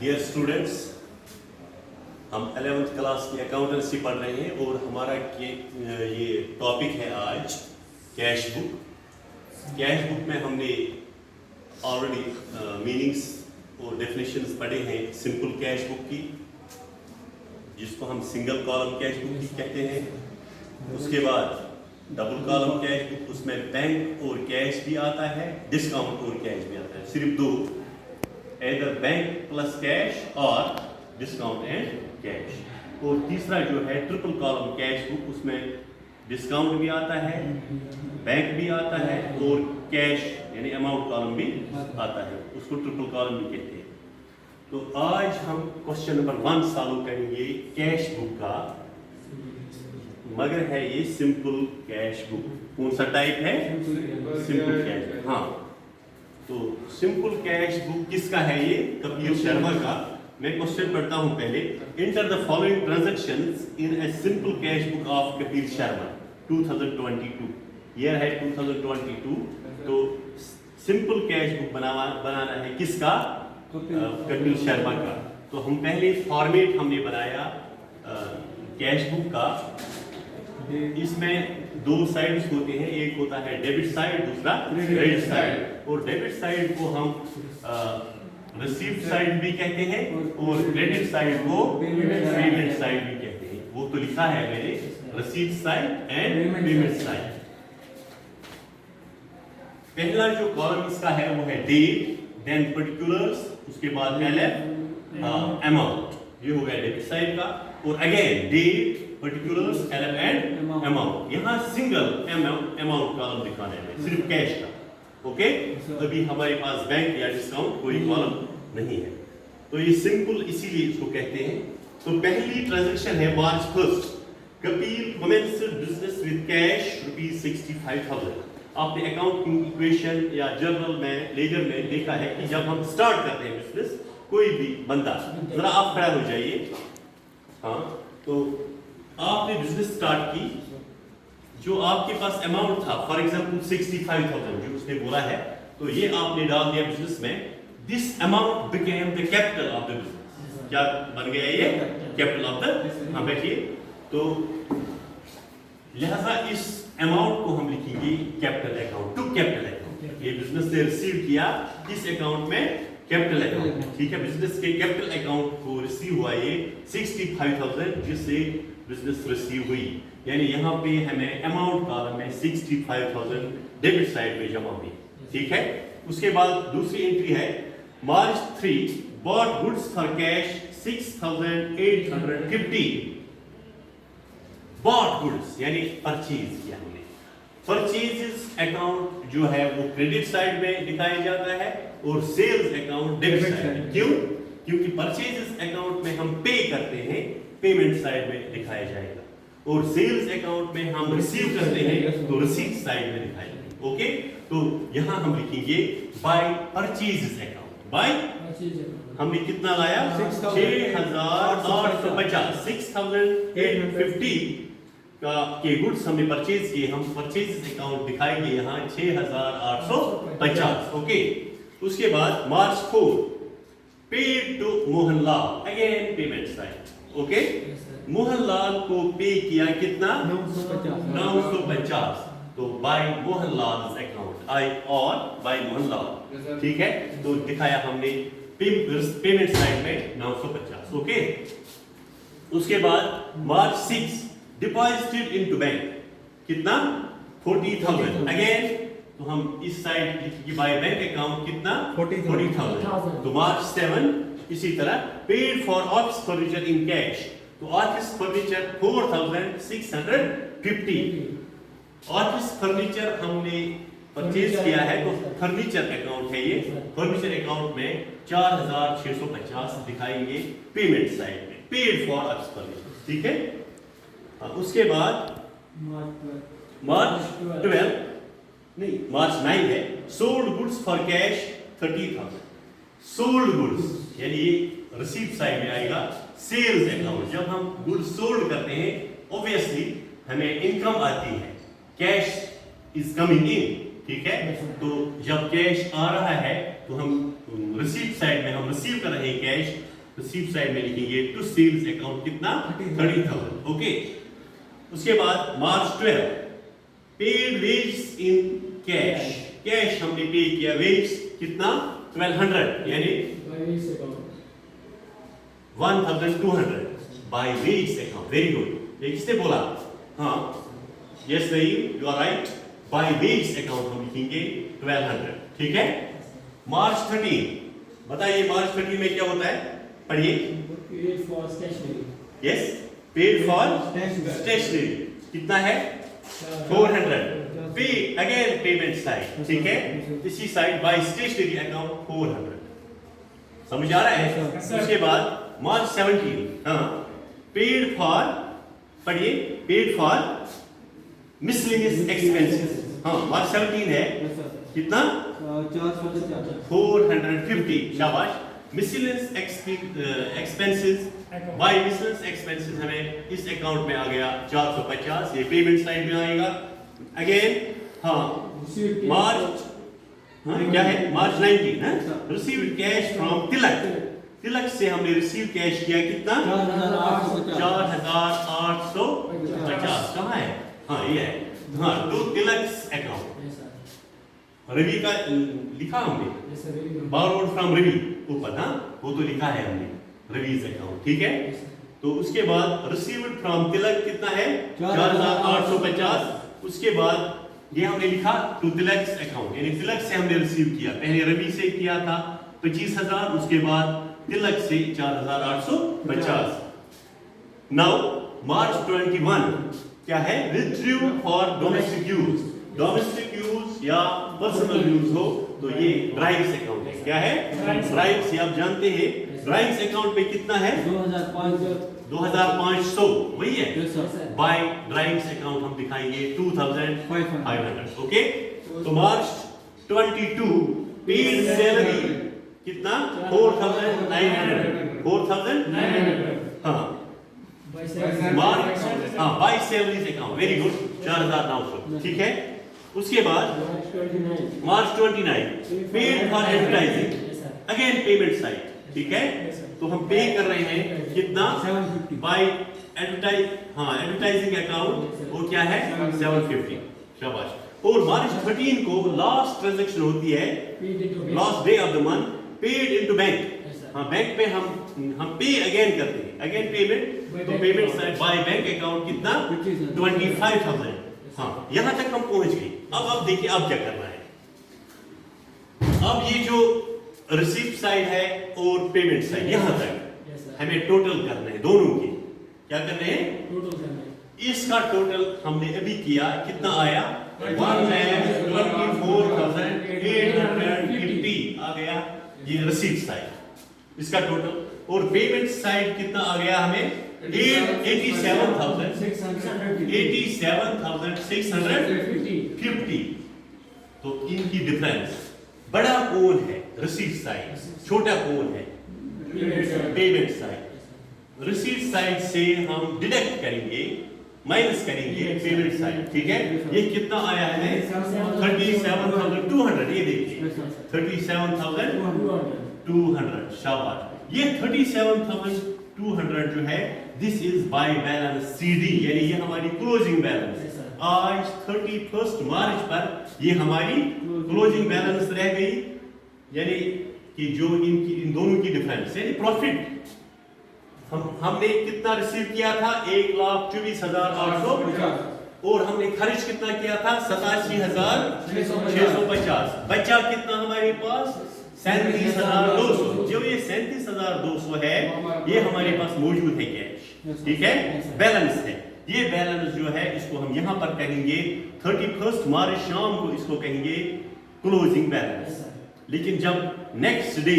Dear students, हम 11th class की accountancy पढ़ रहे हैं और हमारा ये टॉपिक है आज कैश बुक। कैश बुक में हमने ऑलरेडी मीनिंग्स और डेफिनेशंस पढ़े हैं सिंपल कैश बुक की, जिसको हम सिंगल कॉलम कैश बुक भी कहते हैं। उसके बाद डबल कॉलम कैश बुक, उसमें बैंक और कैश भी आता है, डिस्काउंट और कैश भी आता है, सिर्फ दो, either बैंक प्लस कैश और डिस्काउंट एंड कैश। और तीसरा जो है ट्रिपल कॉलम कैश बुक, उसमें डिस्काउंट भी आता है, बैंक भी आता है और कैश यानी अमाउंट कॉलम भी आता है, उसको ट्रिपल कॉलम भी कहते हैं। तो आज हम क्वेश्चन नंबर 1 सॉल्व करेंगे कैश बुक का, मगर है ये सिंपल कैश बुक। कौन सा टाइप है? Simple cash book. हाँ, तो सिंपल कैश बुक किसका है? ये कपिल शर्मा का। मैं क्वेश्चन पढ़ता हूं पहले। Enter the following transactions in a simple cash book of Kapil Sharma 2022। Year है 2022। तो सिंपल कैश बुक बनाना है किसका? कपिल शर्मा का। तो हम पहले फॉर्मेट हमने बनाया कैश बुक का। इसमें दो साइड्स होते हैं, एक होता है डेबिट साइड, दूसरा क्रेडिट साइड। और डेबिट साइड को हम रिसीव्ड साइड भी कहते हैं और क्रेडिट साइड को पेमेंट साइड भी कहते हैं। वो तो लिखा है मैंने, received side and payment side. पहला जो कॉलम इसका है वो है डेट, देन पर्टिकुलर्स, उसके बाद एलएफ, अमाउंट। ये हो गया डेबिट साइड का। और again date, particulars, LF and amount. यहाँ सिंगल अमाउंट कॉलम दिखाना है, सिर्फ कैश का। ओके, अभी हमारे पास बैंक या डिस्काउंट कोई कॉलम नहीं है। तो ये सिंपल इसीलिए इसको कहते हैं। तो पहली ट्रांजैक्शन है मार्च 1। Kapil commenced business with cash ₹65,000। आपने अकाउंटिंग इक्वेशन या जर्नल में, लेजर में देखा है कि जब हम स्टार्ट करते हैं बिजनेस, कोई भी बंदा, जरा आप खड़ा हो जाइए। हाँ, तो आपने बिजनेस स्टार्ट की, जो आपके पास अमाउंट था, फॉर एग्जांपल 65,000 जो उसने बोला है, तो ये आपने डाल दिया बिजनेस में। This amount became the capital of the business. क्या बन गया ये? Capital of the. हाँ बैठिए। तो लिहाजा इस अमाउंट को हम लिखेंगे capital account, to capital account. ये बिजनेस ने रिसीव किया किस अकाउंट में? Capital account. ठीक है, बिजनेस के कैपिटल अकाउंट को रिसीव हुआ ये 65,000, जिससे बिजनेस रिसीव हुई। यानी यहाँ पे हमें अमाउंट कॉलम में 65,000 डेबिट साइड में जमा हुई। ठीक है, उसके बाद दूसरी एंट्री है मार्च 3 bought goods for cash 6,850। Bought goods यानी परचेज किया हमने। परचेजेस अकाउंट जो है वो क्रेडिट साइड में दिखाया जाता है और सेल्स अकाउंट डेबिट साइड में। क्यों? क्योंकि परचेजेस अकाउंट में हम पे करते हैं, पेमेंट साइड में दिखाया जाएगा, और सेल्स अकाउंट में हम रिसीव करते हैं तो रिसीट साइड में दिखाएंगे। ओके, तो यहां हम लिखेंगे बाय परचेजेस अकाउंट। बाय हमने कितना लाया? 6,850, 6,850 का के गुड्स हमने परचेज किए। हम परचेजेस अकाउंट दिखाएंगे यहां 6,850। ओके, उसके बाद March 4 paid to Mohanlal, again payment side. Okay, Mohanlal को पे किया कितना? 950। तो बाय मोहनलाल अकाउंट, आई और बाय मोहनलाल। ठीक है, तो दिखाया हमने पेमेंट साइड में 950। ओके, उसके बाद मार्च 6 डिपॉजिटेड इनटू बैंक, कितना? 40,000। अगेन तो हम इस साइड लिखेंगे बाय बैंक अकाउंट कितना? 40,000। तो मार्च 7 इसी तरह paid for office furniture in cash. तो ऑफिस फर्नीचर 4,650। ऑफिस फर्नीचर हमने परचेज किया है, तो फर्नीचर अकाउंट है ये। फर्नीचर अकाउंट में 4,650 दिखाएंगे पेमेंट साइड में, पेड फॉर ऑफिस फर्नीचर। ठीक है, उसके बाद मार्च 12 नहीं, मार्च 9 है sold goods for cash 30,000। Sold goods यानी ये रिसीव साइड में आएगा। सेल्स अकाउंट, जब हम गुड्स सोल्ड करते हैं ऑब्वियसली हमें इनकम आती है, कैश इज कमिंग इन। ठीक है, तो जब कैश आ रहा है तो हम रिसीव साइड में हम रिसीव कर रहे हैं कैश, रिसीव साइड में लिखेंगे टू सेल्स अकाउंट कितना 30,000। ओके, उसके बाद March 12 paid wage in cash, cash हमने पे किया, वेज कितना 1200 यानी 1200 by wage account. Very good, ये किसने बोला? हाँ, yes Rahim, you are right, by wage account हम लिखेंगे 1200। ठीक है, मार्च 13 बताइए मार्च 13 में क्या होता है, पढ़िए। Paid for stationery. Yes, paid for stationery कितना है 400। पे अगेन पेमेंट साइड, ठीक है, इसी साइड बाय स्टेशनरी अकाउंट 400। समझ आ रहा है? उसके बाद मार्च 17 हाँ, पेड फॉर, पढ़िए, पेड फॉर मिसलेनियस एक्सपेंसेस। हाँ, मार्च 17 है कितना 450। शाबाश, miscellaneous expenses, by miscellaneous expenses हमें इस अकाउंट में आ गया 450, ये पेमेंट साइड में आएगा। अगेन हाँ, मार्च क्या है, मार्च 19 है, रिसीव्ड कैश फ्रॉम तिलक, तिलक से हमने रिसीव कैश किया कितना 4850। कहाँ है? हाँ, ये है, हाँ, टू तिलक्स अकाउंट। रवि का लिखा हमने, बारोड फ्रॉम रवि ऊपर, हाँ, वो तो लिखा है हमने रवि's अकाउंट। ठीक है, तो उसके बाद रिसीव्ड फ्रॉम तिलक कितना है 4850। उसके बाद ये हमने लिखा टू तिलक्स अकाउंट, यानी तिलक से हमने रिसीव किया, पहले रवि से किया था 25,000, उसके बाद तिलक से 4850। नाउ मार्च 21 क्या है, withdrew for domestic use, domestic use या पर्सनल यूज हो तो ये ड्राइव्स अकाउंट है। क्या है? ड्राइव्स, आप जानते हैं ड्राइव्स अकाउंट में कितना है 2500, वही है। बाय ड्राइव्स अकाउंट हम दिखाएंगे 2500। ओके, तो मार्च 22 पेड सैलरी कितना 4,900। हाँ, मार्च, हाँ, by salaries account, very good, 4,900। ठीक है, उसके बाद March 29 paid for advertising, again payment side. ठीक है, तो हम पे कर रहे हैं कितना बाय एडवर्टाइज, हाँ, एडवर्टाइजिंग अकाउंट, वो क्या है 750। शाबाश। और मार्च 13 को लास्ट ट्रांजैक्शन होती है, last day of the month, paid into bank. हाँ, बैंक पे हम पे अगेन करते हैं, अगेन पेमेंट, तो payment side by bank account कितना 25,000। हाँ, यहां तक हम पहुंच गए। अब देखिए अब क्या करना है। अब ये जो रिसीप्ट साइड है और पेमेंट साइड, यहां तक हमें टोटल करना है, दोनों की क्या करने हैं, टोटल करना है। इसका टोटल हमने अभी किया, कितना आया 1,24,850 आ गया, ये रिसीप्ट साइड इसका टोटल। और पेमेंट साइड कितना आ गया हमें 87,650। तो इनकी डिफरेंस, बड़ा कौन है रिसीप्ट साइड, छोटा कौन है पेमेंट साइड। रिसीप्ट साइड से हम डिडक्ट करेंगे, माइनस करेंगे पेमेंट साइड। ठीक है, ये कितना आया है 37,200। ये देखिए 37,200। शाबाश, ये 37,200 जो है this is by balance CD, यानी ये हमारी क्लोजिंग बैलेंस। आज 31 मार्च पर ये हमारी क्लोजिंग बैलेंस रह गई, यानी कि जो इन दोनों की डिफरेंस, यानी प्रॉफिट हमने कितना रिसीव किया था 1,24,850 और हमने खर्च कितना किया था 87,650। बचा कितना हमारे पास 37,200। जो ये 37,200 है ये हमारे पास मौजूद है कैश। ठीक है, बैलेंस है। ये बैलेंस जो है इसको हम यहां पर कहेंगे 31 मार्च शाम को इसको कहेंगे क्लोजिंग बैलेंस। लेकिन जब नेक्स्ट डे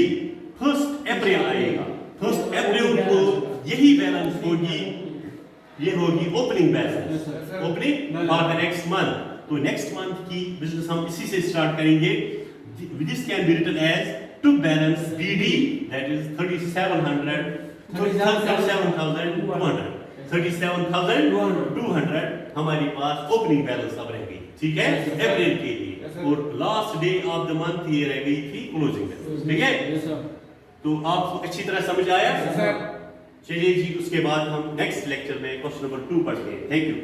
1 अप्रैल आएगा, 1 अप्रैल को यही बैलेंस होगी, ये होगी opening balance, opening for the next month. तो नेक्स्ट मंथ की बिजनेस हम इसी से स्टार्ट करेंगे। This can be written as to balance BD, that is 37,200, 37,200 हमारी पास ओपनिंग बैलेंस अब रह गई। ठीक है, अप्रैल के लिए, और last day of the month ये रह गई थी क्लोजिंग बैलेंस। ठीक है, तो आपको अच्छी तरह समझ आया? सर चलिए जी, उसके बाद हम नेक्स्ट लेक्चर में क्वेश्चन नंबर 2 पढ़ते हैं। Thank you.